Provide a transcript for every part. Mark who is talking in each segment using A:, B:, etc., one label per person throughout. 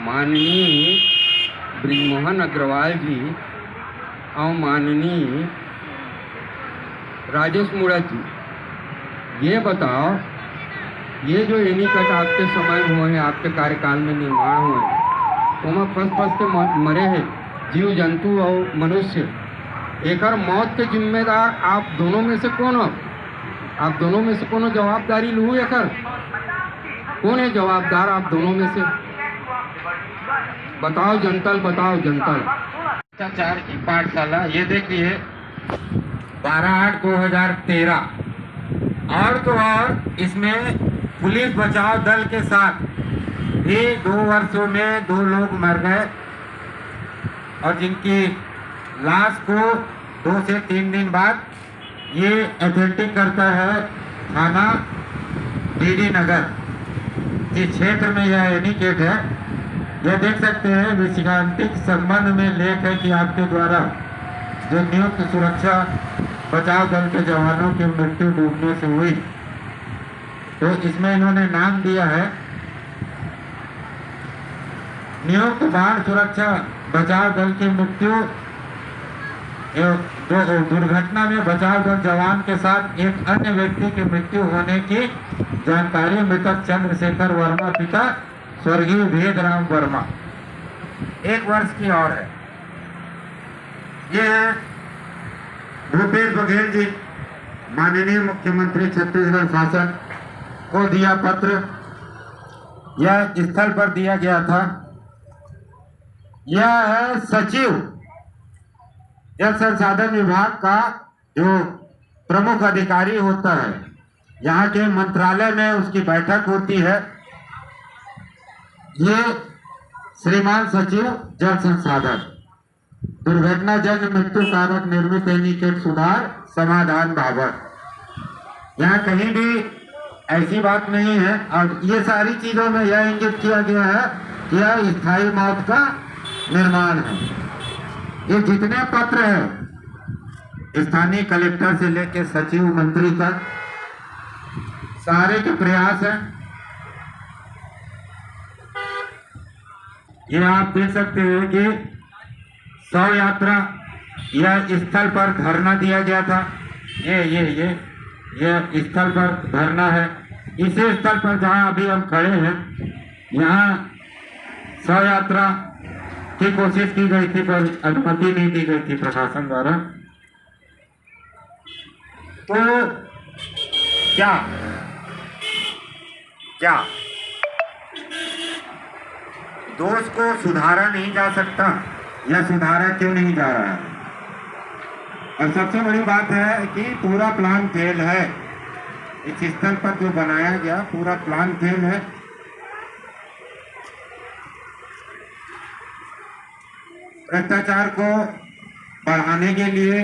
A: माननीय ब्रिजमोहन अग्रवाल जी और माननीय राजेश मूरत जी, ये बताओ, ये जो एनीकट आपके समय हुए हैं, आपके कार्यकाल में निर्माण हुए हैं, उनमें फंस के मरे हैं जीव जंतु और मनुष्य, एकर मौत के जिम्मेदार आप दोनों में से कौन हो? आप दोनों में से कौन जवाबदारी लू? एकर कौन है जवाबदार आप दोनों में से? बताओ जनतल, बताओ जनतल। भ्रष्टाचार की पाठशाला, ये देखिए 12/8/2013, और तो और इसमें पुलिस बचाव दल के साथ भी 2 वर्षों में 2 लोग मर गए, और जिनकी लाश को 2 से 3 दिन बाद ये अथेंटिक करता है थाना डीडी नगर के क्षेत्र में यह एनीकट है। यह देख सकते हैं विषयांतिक संबंध में लेख है कि आपके द्वारा जो नियुक्त सुरक्षा बचाव दल के जवानों की मृत्यु डूबने से हुई, तो इसमें इन्होंने नाम दिया है नियुक्त बाढ़ सुरक्षा बचाव दल की मृत्यु दुर्घटना में बचाव दल जवान के साथ एक अन्य व्यक्ति की मृत्यु होने की जानकारी मृतक चंद्रशेखर वर्मा पिता स्वर्गीय भेदराम वर्मा 1 वर्ष की और है। ये है भूपेश बघेल जी, माननीय मुख्यमंत्री छत्तीसगढ़ शासन को दिया पत्र, यह स्थल पर दिया गया था। यह है सचिव जल संसाधन विभाग का जो प्रमुख अधिकारी होता है, यहाँ के मंत्रालय में उसकी बैठक होती है। ये श्रीमान सचिव जल संसाधन, दुर्घटना जन्य मृत्यु कारक निर्मित एनीकट सुधार समाधान भावर, यहाँ कहीं भी ऐसी बात नहीं है। और ये सारी चीजों में यह इंगित किया गया है कि यह स्थायी मौत का निर्माण है। ये जितने पत्र हैं स्थानीय कलेक्टर से लेकर सचिव मंत्री तक, सारे के प्रयास है। ये आप देख सकते हैं कि 100 यात्रा यह स्थल पर धरना दिया गया था। ये स्थल पर धरना है। इसी स्थल पर जहां अभी हम खड़े हैं, यहाँ 100 यात्रा की कोशिश की गई थी, पर अनुमति नहीं दी गई थी प्रशासन द्वारा। तो क्या दोष को सुधारा नहीं जा सकता, या सुधारा क्यों नहीं जा रहा है? और सबसे बड़ी बात है कि पूरा प्लान फेल है। इस स्थल पर जो बनाया गया पूरा प्लान फेल है। भ्रष्टाचार को बढ़ाने के लिए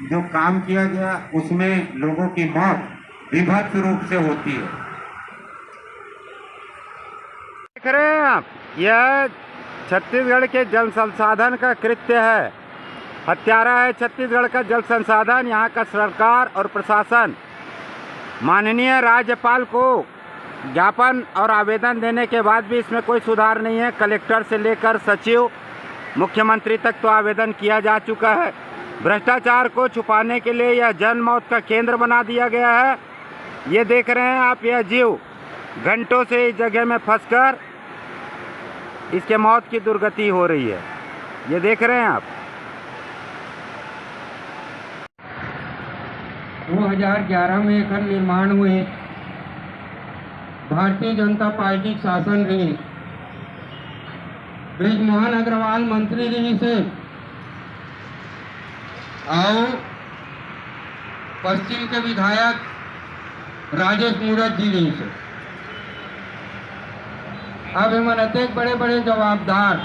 A: जो काम किया गया, उसमें लोगों की मौत विभत्स रूप से होती है।
B: देख रहे हैं आप, यह छत्तीसगढ़ के जल संसाधन का कृत्य है। हत्यारा है छत्तीसगढ़ का जल संसाधन। यहाँ का सरकार और प्रशासन माननीय राज्यपाल को ज्ञापन और आवेदन देने के बाद भी इसमें कोई सुधार नहीं है। कलेक्टर से लेकर सचिव, मुख्यमंत्री तक तो आवेदन किया जा चुका है। भ्रष्टाचार को छुपाने के लिए यह जन मौत का केंद्र बना दिया गया है। ये देख रहे हैं आप, यह जीव घंटों से इस जगह में फंसकर इसके मौत की दुर्गति हो रही है। ये देख रहे हैं आप।
A: 2011 में एक निर्माण हुए, भारतीय जनता पार्टी शासन रही, ब्रिजमोहन अग्रवाल मंत्री रही से, और पश्चिम के विधायक राजेश मूरत जी रही से। अब एमन अनेक बड़े बड़े जवाबदार,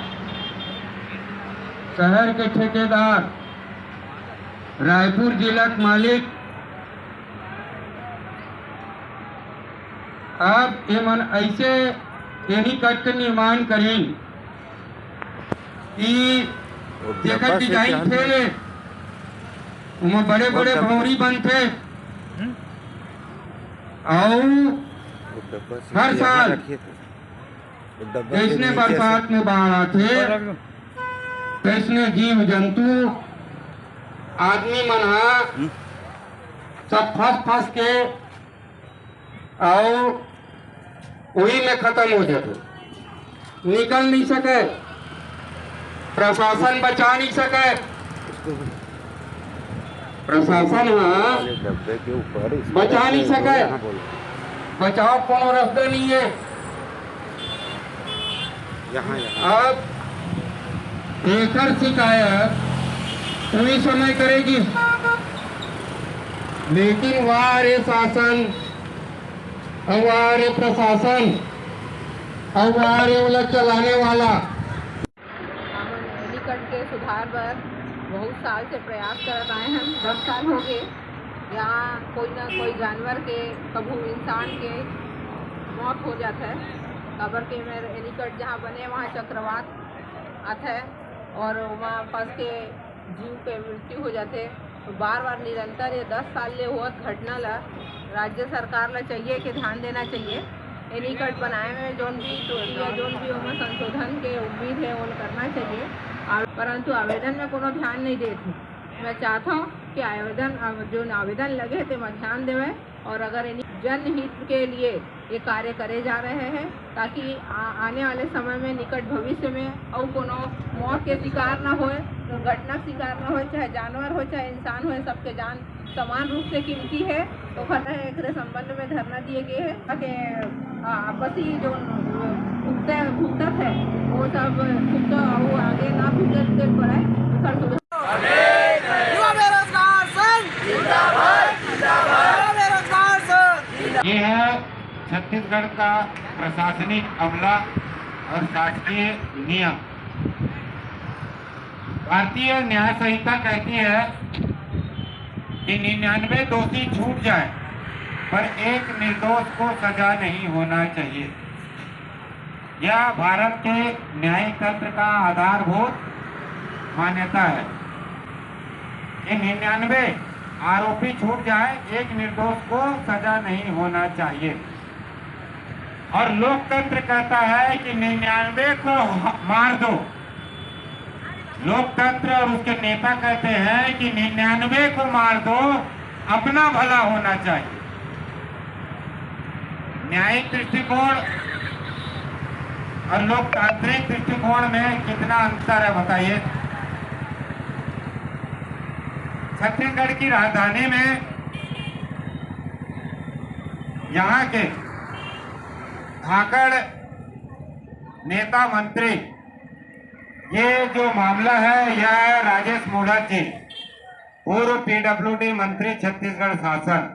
A: शहर के ठेकेदार, रायपुर जिला के मालिक, अब एमन ऐसे एनीकट के निर्माण करी कि जेकर डिजाइन थे उनमें बड़े बड़े भौरी बनते, और हर साल कैसने बरसात में बाढ़ आते, कैसने जीव जंतु आदमी मन सब फंस के और वही में खत्म हो जाते, निकल नहीं सके, प्रशासन बचा नहीं सके। प्रशासन बचा नहीं सके, बचाव कोनो रास्ता नहीं है। अब बेकर शिकायत पूरी समय करेगी, लेकिन हमारे शासन हमारे प्रशासन हमारे वाला चलाने वाला
C: एनीकट के सुधार पर बहुत साल से प्रयास कर आए हैं। 10 साल हो गए। यहाँ कोई ना कोई जानवर के, कभी इंसान के मौत हो जाता है। खबर के मेरे एनीकट जहाँ बने वहाँ चक्रवात आता है और वहाँ फंस के जीव के मृत्यु हो जाते। तो बार बार निरंतर ये 10 साल ले हुआ घटना ला राज्य सरकार ला चाहिए कि ध्यान देना चाहिए। एनीकट बनाए में जोन भी त्रुटि है, जोन भी उनमें संशोधन के उम्मीद है वो करना चाहिए, परंतु आवेदन में कोनो ध्यान नहीं देती। मैं चाहता हूँ कि जो आवेदन लगे थे मैं ध्यान देवे और अगर जनहित के लिए ये कार्य करे जा रहे हैं ताकि आने वाले समय में निकट भविष्य में और कोनो मौत के शिकार ना होए, दुर्घटना शिकार ना हो, चाहे जानवर हो चाहे इंसान हो, सबके जान समान रूप से कीमती है। तो एक संबंध में धरना दिए गए हैं ताकि आपसी जो भुगतत है वो सब वो आगे ना भुगत पड़े।
A: ये है छत्तीसगढ़ का प्रशासनिक अमला और शासकीय नियम। भारतीय न्याय संहिता कहती है कि 99 दोषी छूट जाए पर एक निर्दोष को सजा नहीं होना चाहिए। यह भारत के न्यायिक तंत्र का आधारभूत मान्यता है कि 99 आरोपी छूट जाए, एक निर्दोष को सजा नहीं होना चाहिए। और लोकतंत्र कहता है कि 99 को मार दो। लोकतंत्र और उसके नेता कहते हैं कि 99 को मार दो, अपना भला होना चाहिए। न्यायिक दृष्टिकोण और लोकतांत्रिक दृष्टिकोण में कितना अंतर है बताइए। छत्तीसगढ़ की राजधानी में यहाँ के धाकड़ नेता मंत्री, ये जो मामला है यह राजेश मूढ़त जी, पूर्व पीडब्ल्यूडी मंत्री छत्तीसगढ़ शासन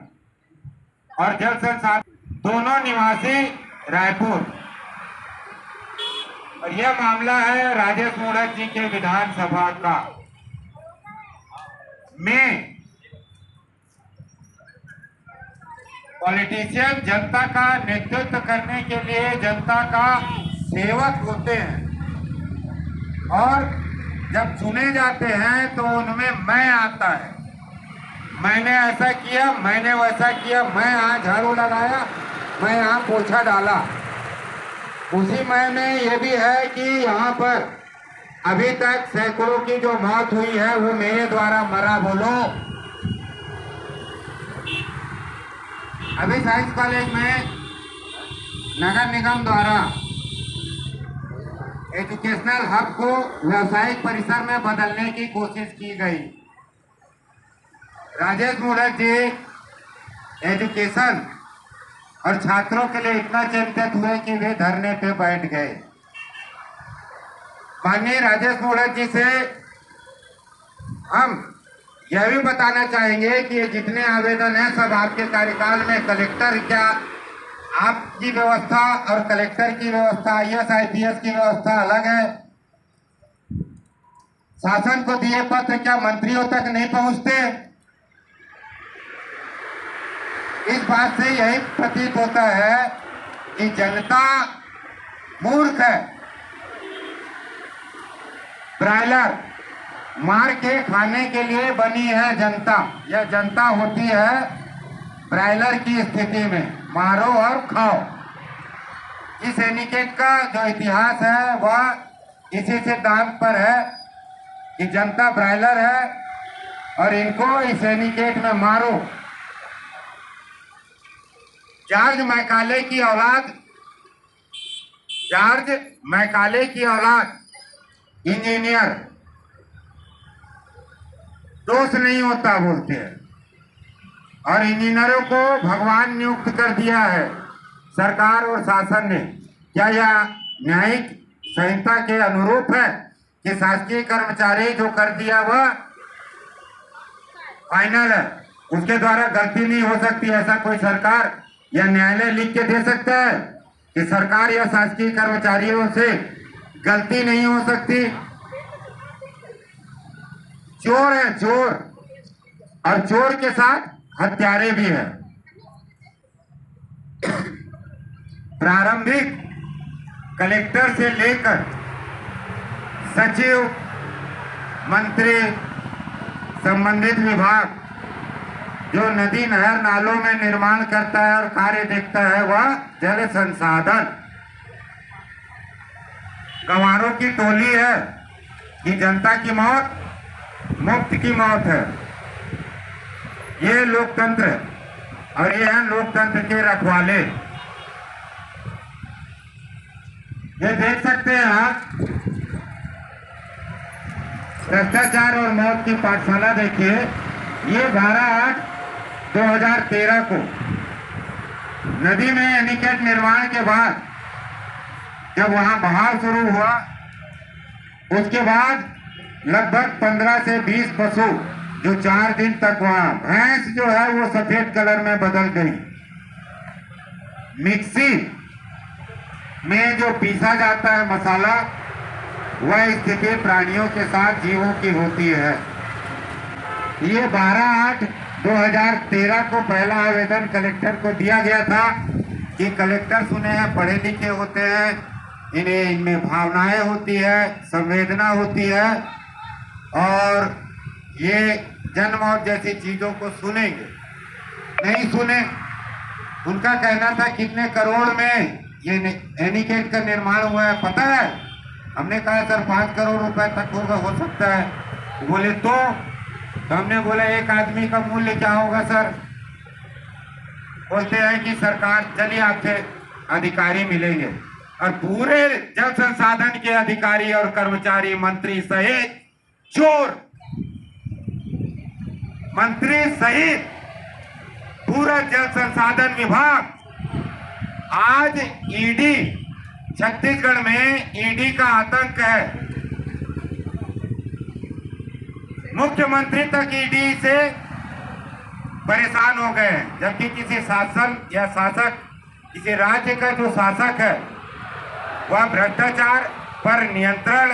A: और जल संसाधन, दोनों निवासी रायपुर। और यह मामला है राजेश मूढ़त जी के विधानसभा का। में पॉलिटिशियन जनता का नेतृत्व करने के लिए जनता का सेवक होते हैं और जब चुने जाते हैं तो उनमें मैं आता है। मैंने ऐसा किया, मैंने वैसा किया, मैं यहाँ झाड़ू लगाया, मैं यहाँ पोछा डाला। उसी मैं में ये भी है कि यहाँ पर अभी तक सैकड़ों की जो मौत हुई है वो मेरे द्वारा मरा। बोलो, अभी साइंस कॉलेज में नगर निगम द्वारा एजुकेशनल हब को व्यावसायिक परिसर में बदलने की कोशिश की गई। राजेश मूढ़त जी एजुकेशन और छात्रों के लिए इतना चिंतित हुए कि वे धरने पे बैठ गए। माननीय राजेश मूढ़त जी से हम यह भी बताना चाहेंगे कि ये जितने आवेदन हैं सब आपके कार्यकाल में कलेक्टर क्या आपकी व्यवस्था और कलेक्टर की व्यवस्था, IAS IPS की व्यवस्था अलग है। शासन को दिए पत्र क्या मंत्रियों तक नहीं पहुंचते? इस बात से यही प्रतीत होता है कि जनता मूर्ख है। ब्रायलर मार के खाने के लिए बनी है जनता। यह जनता होती है ब्रायलर की स्थिति में, मारो और खाओ। इस एनीकेट का जो इतिहास है वह इसी सिद्धांत पर है कि जनता ब्रायलर है और इनको इस एनीकेट में मारो। जॉर्ज मैकाले की औलाद इंजीनियर, दोष नहीं होता बोलते हैं, और इंजीनियरों को भगवान नियुक्त कर दिया है सरकार और शासन ने। क्या यह न्यायिक संहिता के अनुरूप है कि शासकीय कर्मचारी जो कर दिया वह फाइनल है, उसके द्वारा गलती नहीं हो सकती? ऐसा कोई सरकार या न्यायालय लिख के दे सकता है कि सरकार या शासकीय कर्मचारियों से गलती नहीं हो सकती? चोर है चोर, और चोर के साथ हत्यारे भी हैं। प्रारंभिक कलेक्टर से लेकर सचिव, मंत्री, संबंधित विभाग जो नदी नहर नालों में निर्माण करता है और कार्य देखता है वह जल संसाधन। गंवारों की टोली है कि जनता की मौत मुफ्त की मौत है। ये लोकतंत्र और ये हैं लोकतंत्र के रखवाले। ये देख सकते हैं आप, भ्रष्टाचार और मौत की पाठशाला देखिए। ये 12/8/2013 को नदी में एनीकट निर्माण के बाद जब वहां बहाव शुरू हुआ, उसके बाद लगभग 15 से 20 पशु जो 4 दिन तक वहां, भैंस जो है वो सफेद कलर में बदल गई। मिक्सी में जो पीसा जाता है मसाला, वह स्थिति प्राणियों के साथ जीवों की होती है। ये 12/8/2013 को पहला आवेदन कलेक्टर को दिया गया था कि कलेक्टर सुने हैं पढ़े लिखे होते हैं, इनमें भावनाएं होती है, संवेदना होती है, और ये जन्म और जैसी चीजों को सुनेंगे। नहीं सुने। उनका कहना था कितने करोड़ में ये एनीकेट का निर्माण हुआ है पता है? हमने कहा सर 5 करोड़ रुपए तक होगा, हो सकता है। बोले तो हमने बोला एक आदमी का मूल्य क्या होगा सर? बोलते हैं कि सरकार, चलिए आपसे अधिकारी मिलेंगे, और पूरे जल संसाधन के अधिकारी और कर्मचारी, मंत्री सहित चोर, मंत्री सहित पूरा जल संसाधन विभाग आज ईडी, छत्तीसगढ़ में ईडी का आतंक है। मुख्यमंत्री तक ईडी से परेशान हो गए, जबकि किसी शासन या शासक, किसी राज्य का जो शासक है वह भ्रष्टाचार पर नियंत्रण,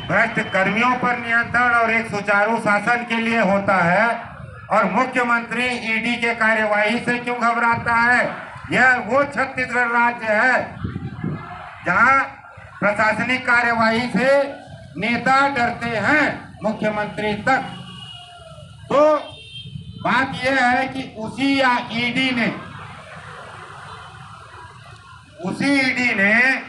A: भ्रष्ट कर्मियों पर नियंत्रण और एक सुचारू शासन के लिए होता है, और मुख्यमंत्री ईडी के कार्यवाही से क्यों घबराता है? यह वो छत्तीसगढ़ राज्य है जहां प्रशासनिक कार्यवाही से नेता डरते हैं, मुख्यमंत्री तक। तो बात यह है कि उसी ईडी ने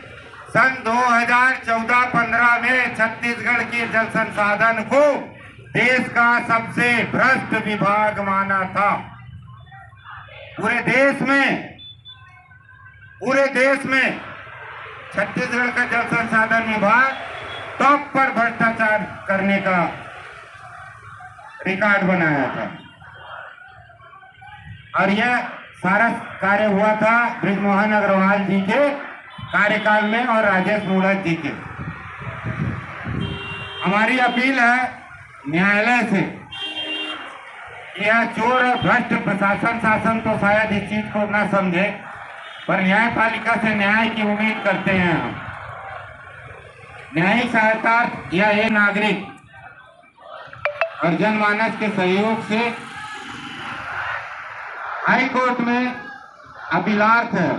A: सन 2014-15 में छत्तीसगढ़ के जल संसाधन को देश का सबसे भ्रष्ट विभाग माना था। पूरे देश में छत्तीसगढ़ का जल संसाधन विभाग टॉप पर भ्रष्टाचार करने का रिकॉर्ड बनाया था, और यह सारा कार्य हुआ था बृजमोहन अग्रवाल जी के कार्यकाल में और राजेश मूणत जी के। हमारी अपील है न्यायालय से, यह चोर और भ्रष्ट प्रशासन शासन तो शायद इस चीज को ना समझे, पर न्यायपालिका से न्याय की उम्मीद करते हैं हम। न्यायिक सहायता या एक नागरिक और जनमानस के सहयोग से हाई कोर्ट में अपीलार्थ है।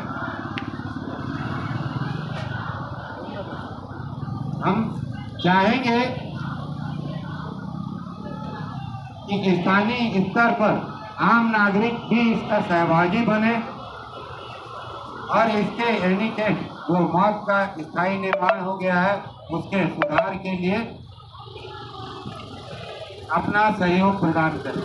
A: हम चाहेंगे कि स्थानीय स्तर पर आम नागरिक भी इसका सहभागी बने, और इसके एनीटेट जो मौत का स्थायी निर्माण हो गया है उसके सुधार के लिए अपना सहयोग प्रदान करें।